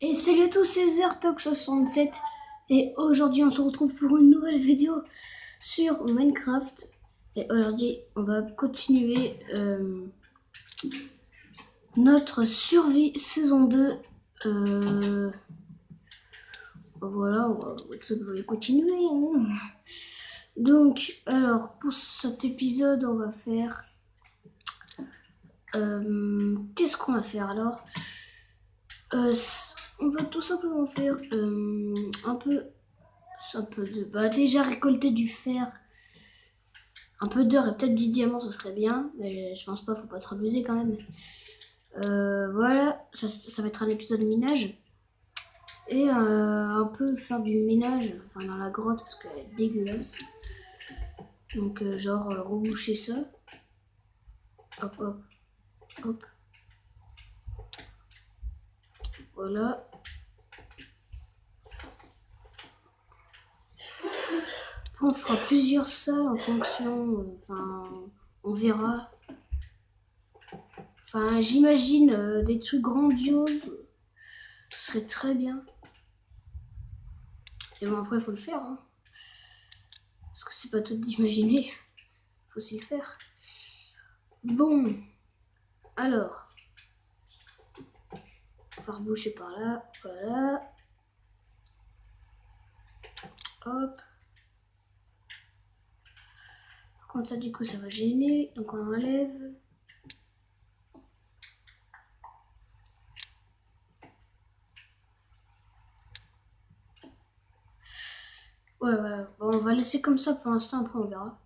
Et salut à tous, c'est Zertok67 et aujourd'hui on se retrouve pour une nouvelle vidéo sur Minecraft. Et aujourd'hui on va continuer notre survie saison 2. Voilà, on va continuer. Hein. Donc, alors pour cet épisode on va faire... Qu'est-ce qu'on va faire alors on va tout simplement faire un peu de... déjà récolter du fer, un peu d'or et peut-être du diamant, ce serait bien. Mais je pense pas, faut pas trop abuser quand même. Voilà, ça va être un épisode minage. Et un peu faire du ménage enfin, dans la grotte parce qu'elle est dégueulasse. Donc genre reboucher ça. Hop, hop, hop. Voilà. On fera plusieurs salles en fonction, on verra. Enfin, j'imagine des trucs grandioses, ce serait très bien. Et bon, après, il faut le faire, hein. Parce que c'est pas tout d'imaginer, faut s'y faire. Bon, alors, on va reboucher par là, voilà. Hop. Par contre, ça, du coup, ça va gêner, donc on enlève. Ouais, ouais, bon, on va laisser comme ça pour l'instant, après on verra.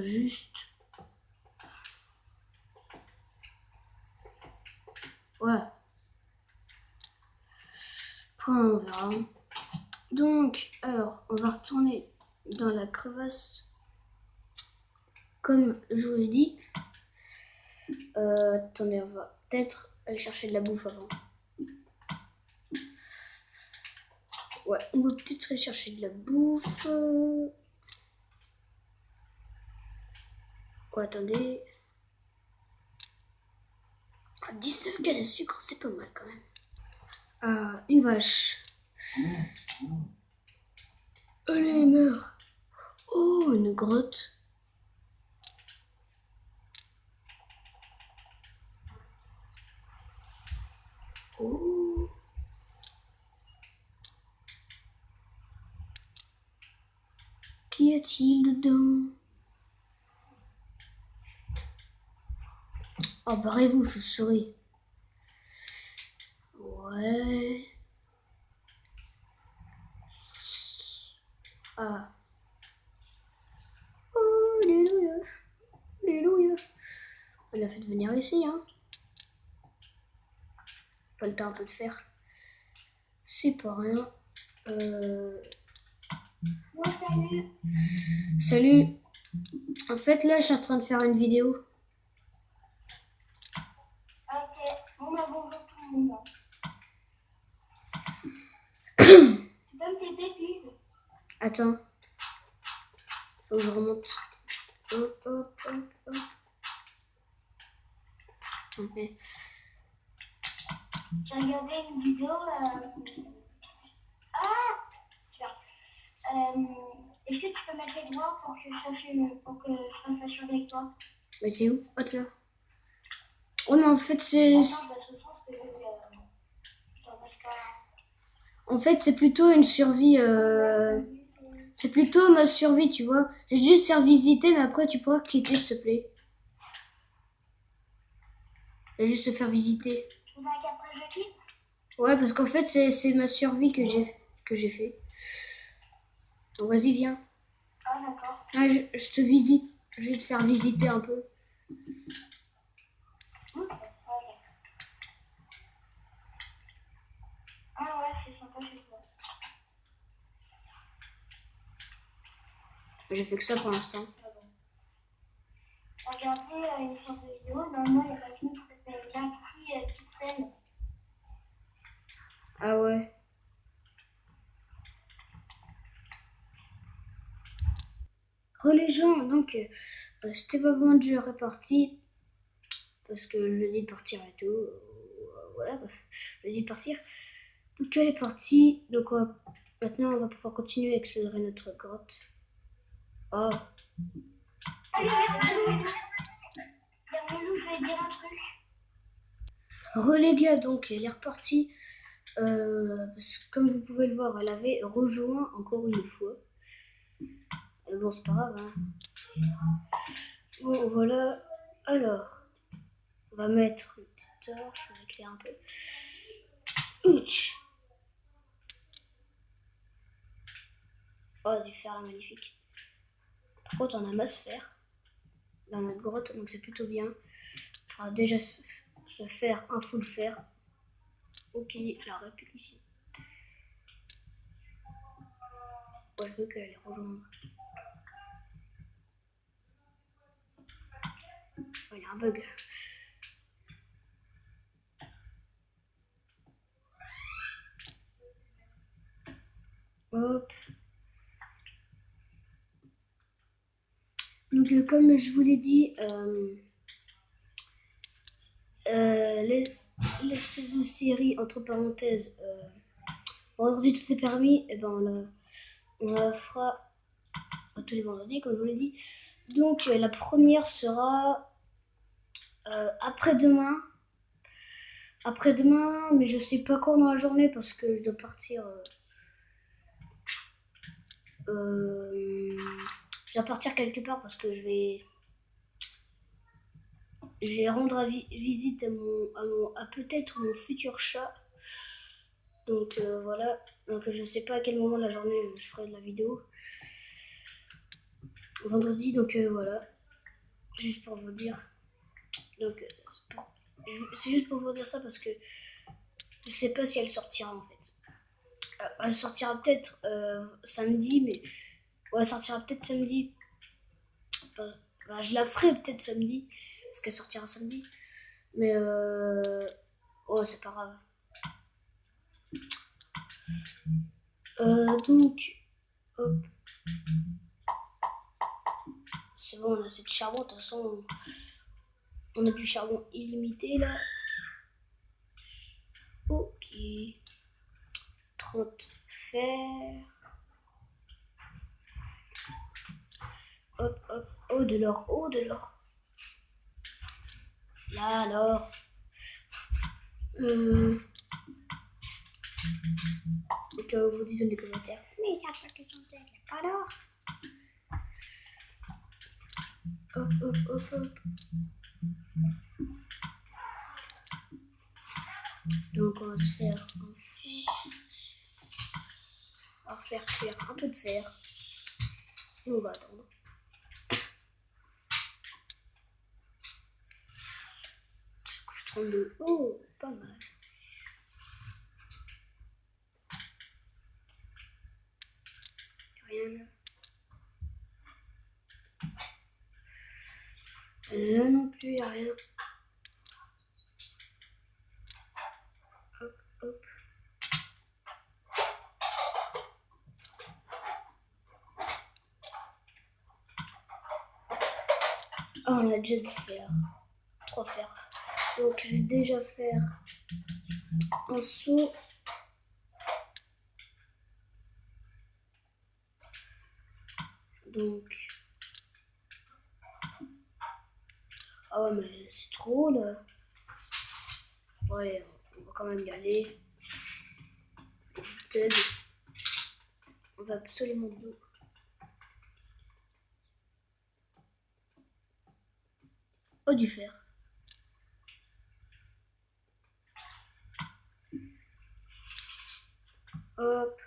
Juste... Ouais. Après on verra. Donc, alors, on va retourner dans la crevasse. Comme je vous l'ai dit. Attendez, on va peut-être aller chercher de la bouffe avant. Ouais, on va peut-être aller chercher de la bouffe. Ouais, attendez. 19 grammes de sucre, c'est pas mal quand même. Une vache. Allez, meurt. Oh, une grotte. Oh. Qu'y a-t-il dedans? Oh, barrez-vous, je souris. Ouais. Ah. Oh, alléluia. Alléluia. On l'a fait venir ici, hein. Pas le temps un peu de faire. C'est pas rien. Salut. Salut. En fait, là, je suis en train de faire une vidéo. Ok, bon bah bonjour tout le monde. Donne tes bêtises. Attends. Faut que je remonte. Hop, hop, hop, hop. Ok. J'ai regardé une vidéo. Est-ce que tu peux mettre les doigts pour que je fasse la chose avec toi? Mais c'est où? Oh, t'es là. Oh, mais en fait, c'est... Attends, bah, ce soir, je vais, En fait, c'est plutôt une survie... C'est plutôt ma survie, tu vois. J'ai juste faire visiter, mais après, tu pourras quitter, s'il te plaît. Je vais juste te faire visiter. Tu veux qu'après je quitte? Ouais, parce qu'en fait, c'est ma survie que j'ai fait. Donc, vas-y, viens. Ah d'accord. Ah, je te visite. Je vais te faire visiter un peu. Ok. Ah ouais, c'est sympa chez toi. J'ai fait que ça pour l'instant. Ah bon. Regardez une sorte de vidéo, normalement il y a quelqu'un qui s'appelle Lucky Pixel. Ah ouais. Oh les gens, donc Steve Avenger est parti parce que je lui ai dit de partir et tout. Voilà, quoi. Je lui ai dit de partir. Donc elle est partie. Donc maintenant on va pouvoir continuer à explorer notre grotte. Oh. Je vais dire un truc. Les gars, donc elle est repartie. Parce que comme vous pouvez le voir, elle avait rejoint encore une fois. Bon, c'est pas grave. Hein. Bon, voilà. Alors, on va mettre une petite torche, on va éclairer un peu. Ouch. Oh, du fer là, magnifique. Par contre, on a masse fer dans notre grotte, donc c'est plutôt bien. On va déjà se faire un full fer. Ok, la répétition. Ouais, je veux qu'elle les rejoindre. Oh, il y a un bug. Hop. Donc, comme je vous l'ai dit, l'espèce de série, entre parenthèses, vendredi tout est permis, et ben on la fera tous les vendredis, comme je vous l'ai dit. Donc, la première sera après-demain. Après-demain, mais je sais pas quand dans la journée parce que je dois partir. Je dois partir quelque part parce que je vais rendre visite à peut-être mon futur chat. Donc voilà. Donc je sais pas à quel moment de la journée je ferai de la vidéo. Vendredi, donc voilà. Juste pour vous dire. Donc c'est juste pour vous dire ça parce que je sais pas si elle sortira en fait. Elle sortira peut-être samedi, mais elle sortira peut-être samedi. Bah, je la ferai peut-être samedi, parce qu'elle sortira samedi. Mais ouais, c'est pas grave. Donc, hop. C'est bon, on a assez de charbon. De toute façon, on a du charbon illimité là. Ok. 30 fer. Hop, hop. Oh, de l'or. Oh, de l'or. Là, alors. Donc, vous dites dans les commentaires. Mais il n'y a pas de commentaires, il n'y a pas d'or. Hop, hop, hop, hop. Donc, on va se faire un fer. On va faire cuire un peu de fer. Et on va attendre. Couche 32. Oh, pas mal. Rien là. Là non plus, il n'y a rien. Hop, hop. Ah, on a déjà dû faire 3 fers. Donc, je vais déjà faire un seau. Donc. Ah ouais, mais c'est trop là. Ouais, on va quand même y aller. Peut-être. On va absolument d'eau. Oh, du fer. Hop.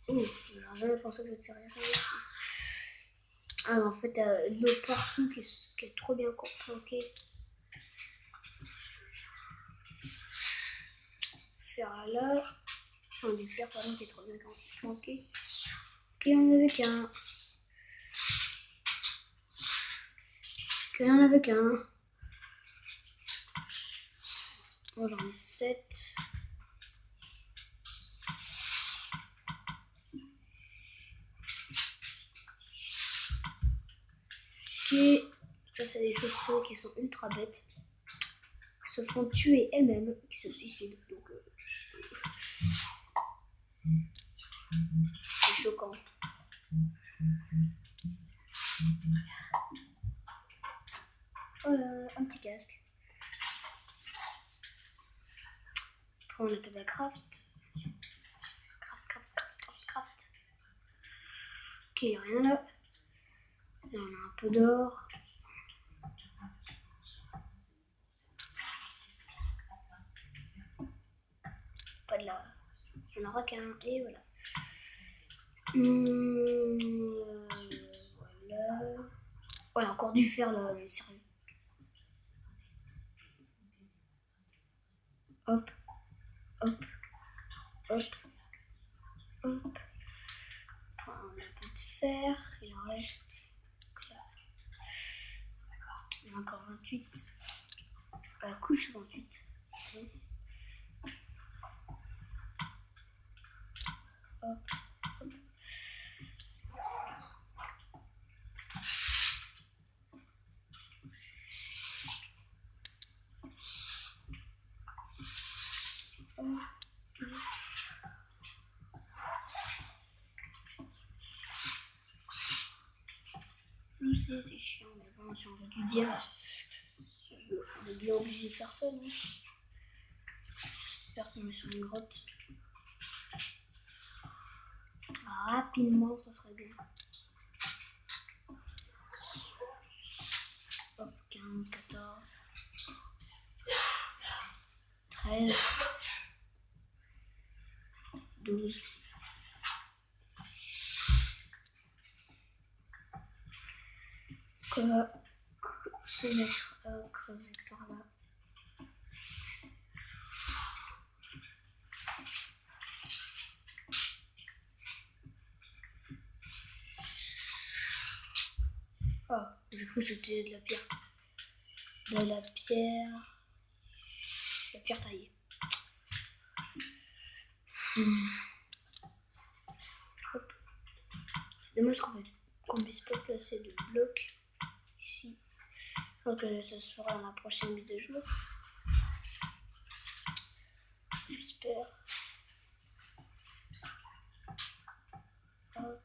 Oh, j'aurais jamais pensé que j'étais rien ici. Ah, en fait, de l'eau partout qui est trop bien planquée. Fer là. Enfin, du fer, pardon, qui est trop bien planqué. Ok, on avait qu'un. Ok, on avait qu'un. Moi, j'en ai 7. Ok. Ça, c'est des chauves-souris qui sont ultra bêtes. Qui se font tuer elles-mêmes. Qui se suicident. Donc, c'est choquant. Voilà, un petit casque. Après, on a de la craft. Craft. Ok, il n'y a rien là. Là, on a un peu d'or. Pas de la... On en aura qu'un. Et voilà. Voilà. Ouais, encore du fer là, sérieux. Hop, hop, hop, hop. On a un peu de fer, il en reste. Il y en a encore 28. La couche 28. Hop, hop. Je sais, c'est chiant, mais bon, si on veut du dire, on est bien obligé de faire ça, non? J'espère qu'on est sur une grotte. Rapidement, ça serait bien. Hop, 15, 14, 13, 12. On va se mettre à creuser par là. Ah, j'ai cru que c'était de la pierre. De la pierre. La pierre taillée. Hop. C'est dommage qu'on puisse pas placer de blocs ici. Je crois que ça se fera dans la prochaine mise à jour. J'espère. Hop.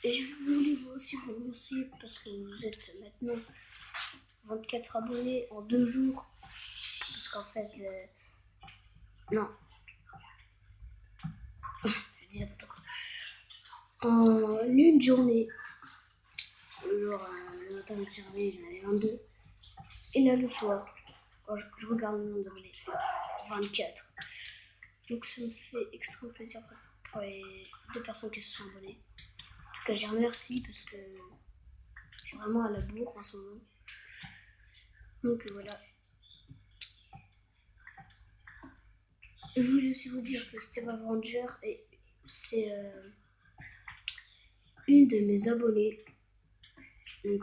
Et je voulais vous aussi vous remercier parce que vous êtes maintenant 24 abonnés en 2 jours. Parce qu'en fait, non. Je dis n'importe quoi. En une journée, genre le matin je me suis réveillée, j'en avais 22. Et là le soir, quand je regarde le nombre d'abonnés, 24. Donc ça me fait extrêmement plaisir pour les 2 personnes qui se sont abonnées. En tout cas, je remercie parce que je suis vraiment à la bourre en ce moment. Donc voilà. Je voulais aussi vous dire que Steve Avenger, c'est une de mes abonnées. Donc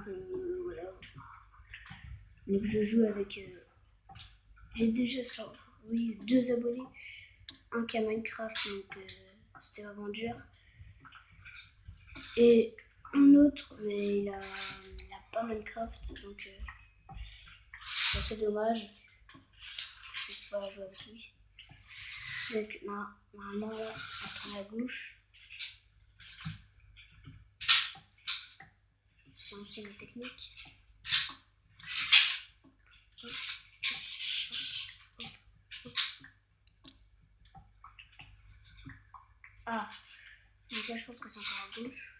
voilà. Donc je joue avec... j'ai déjà 2 abonnés. Un qui a Minecraft, donc Steve Avenger. Et un autre, mais il a pas Minecraft, donc c'est assez dommage. Je ne peux pas jouer avec lui. Donc normalement là, on tourne à gauche. C'est aussi une technique. Ah, donc là je pense que c'est encore à gauche.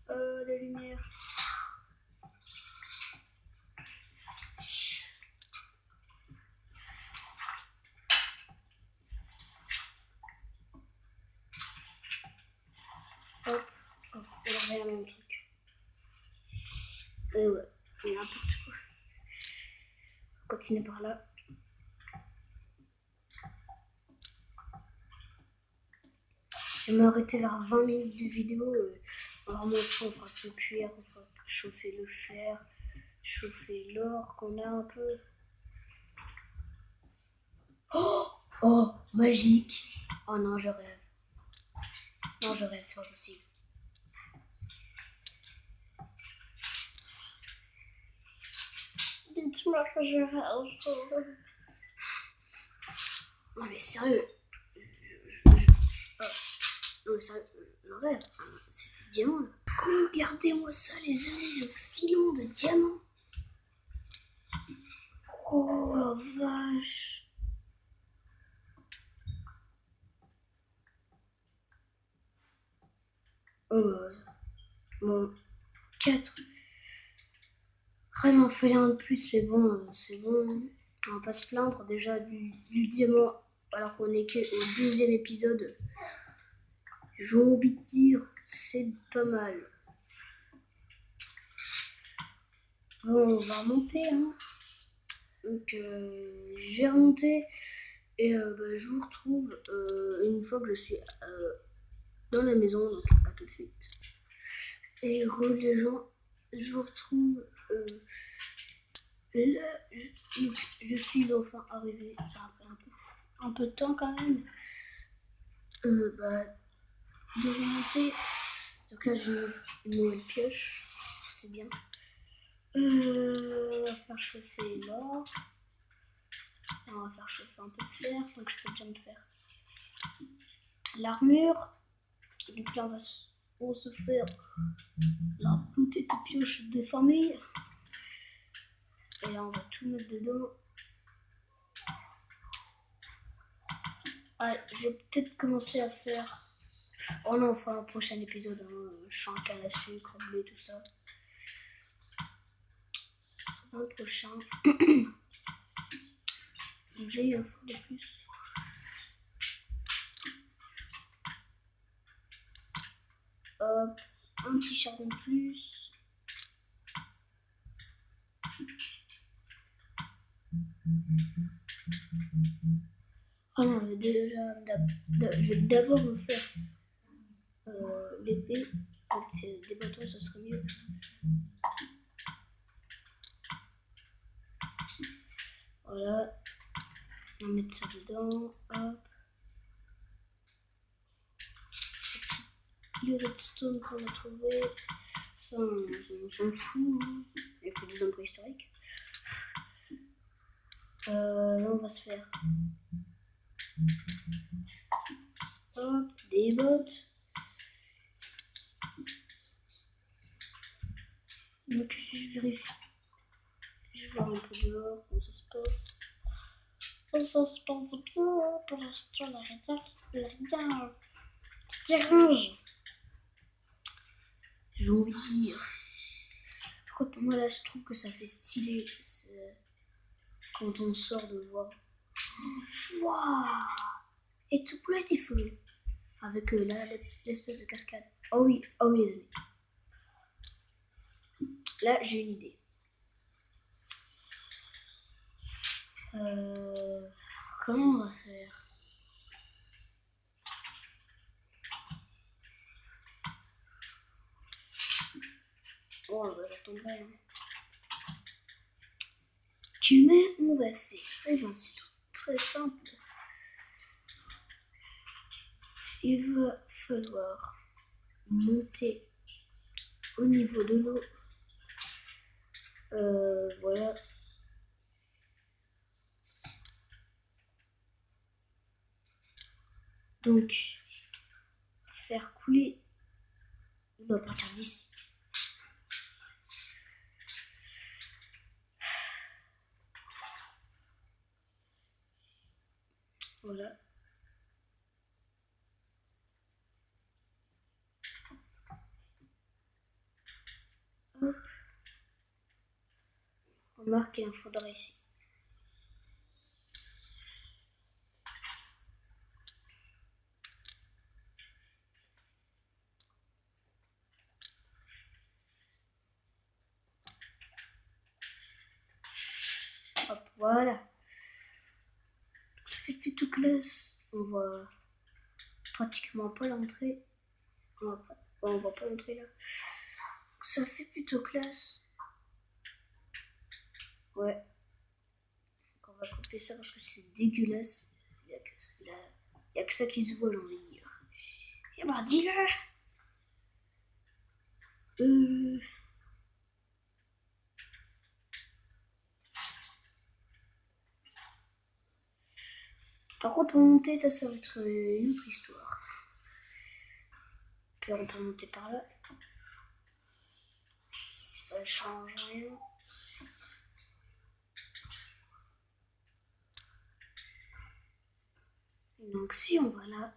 La lumière. Hop, hop, et là regarde mon truc. Et ouais, n'importe quoi. Continuer par là. Je vais m'arrêter vers 20 minutes de vidéo. On va montrer, on fera tout cuire, on fera chauffer le fer, chauffer l'or qu'on a un peu. Oh, oh, magique. Oh non, je rêve. Non, je rêve, c'est pas possible. Dites-moi que je rêve. Non mais sérieux. Non mais sérieux, je rêve. C'est du diamant là. Regardez-moi ça les amis, le filon de diamant. Oh la vache. Oh bah ouais. Bon, 4. Vraiment, il fallait un de plus, mais bon, c'est bon. On va pas se plaindre déjà du diamant, alors qu'on est qu'au 2e épisode. J'ai envie de dire, c'est pas mal. Bon, on va remonter, hein. Donc, j'ai remonté et bah, je vous retrouve une fois que je suis dans la maison, donc à tout de suite. Et les gens, je vous retrouve là. Je suis enfin arrivé, ça a pris un peu de temps quand même. Bah, de remonter. Donc là, j'ai une nouvelle pioche, c'est bien. On va faire chauffer l'or. On va faire chauffer un peu de fer, donc je peux déjà me faire l'armure. Donc là, on va se faire la petite pioche des familles. Et là, on va tout mettre dedans. Allez, je vais peut-être commencer à faire... Oh non, on fera un prochain épisode. Hein. Je suis en canne à sucre, blé, tout ça. C'est dans le prochain. J'ai un fou de plus. Hop, un petit charbon de plus. Ah non, je vais d'abord me faire l'épée. Avec des bâtons, ça serait mieux. Voilà. On va mettre ça dedans. Hop. Le redstone qu'on a trouvé. Ça, on s'en fout. Hein. Il n'y a que des hommes préhistoriques. Là, on va se faire. Hop, des bottes. Donc, je vérifie. Je vais voir un peu dehors, comment ça se passe. Ça se passe bien, pour l'instant, il n'y a rien qui dérange. J'ai envie de dire. Par contre, moi là, je trouve que ça fait stylé quand on sort de voir. Waouh! Et tout bleu et feu. Avec l'espèce de cascade. Oh oui, les amis. Là, j'ai une idée. Comment on va faire? Oh, bah, j'entends pas. Hein. On va faire. Eh ben, c'est tout très simple. Il va falloir monter au niveau de l'eau. Voilà. Donc, faire couler l'eau à partir d'ici. Voilà. Hop. Remarque qu'il en faudra ici. Hop, voilà. Donc, ça fait plutôt classe. On voit pratiquement pas l'entrée. On voit pas l'entrée là. Ça fait plutôt classe. Ouais. On va couper ça parce que c'est dégueulasse. Il y a que ça qui se voit, j'ai envie de dire. Et bah dis-le. Par contre pour monter ça va être une autre histoire. Puis on peut monter par là. Ça change rien. Donc si on va là.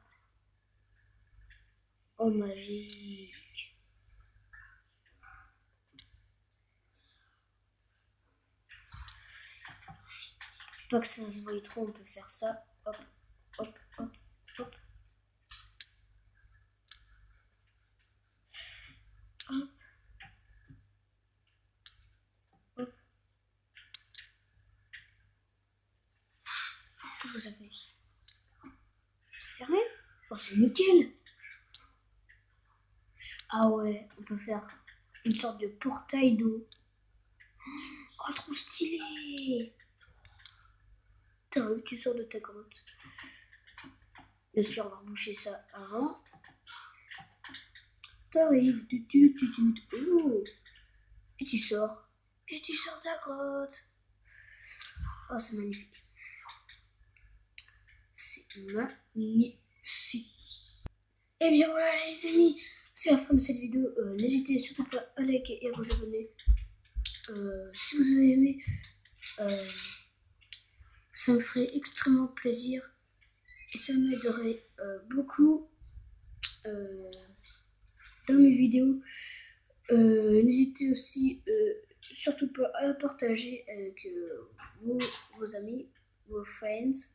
Oh magique. Pas que ça se voie trop, on peut faire ça. Hop, hop, hop, hop. Hop. Hop. Qu'est-ce que ça fait? C'est fermé? Oh c'est nickel. Ah ouais, on peut faire une sorte de portail d'eau. Oh trop stylé. T'arrives, tu sors de ta grotte. Bien sûr, on va reboucher ça avant. T'arrives, oh. Et tu sors. Et tu sors de la grotte. Oh, c'est magnifique. C'est magnifique. Et bien voilà les amis, c'est la fin de cette vidéo. N'hésitez surtout pas à liker et à vous abonner. Si vous avez aimé, ça me ferait extrêmement plaisir. Et ça m'aiderait beaucoup dans mes vidéos. N'hésitez aussi surtout pas à la partager avec vos amis, vos friends.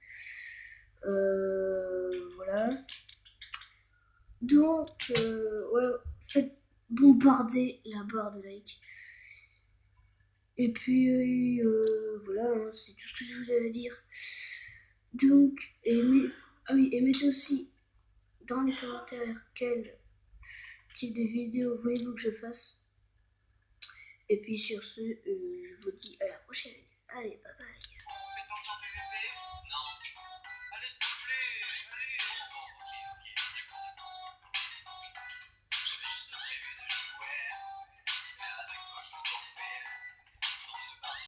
Voilà. Donc, ouais, faites bombarder la barre de like. Et puis, voilà, hein, c'est tout ce que je vous avais à dire. Donc, et mettez aussi dans les commentaires quel type de vidéo voulez-vous que je fasse. Et puis sur ce, je vous dis à la prochaine. Allez, bye bye.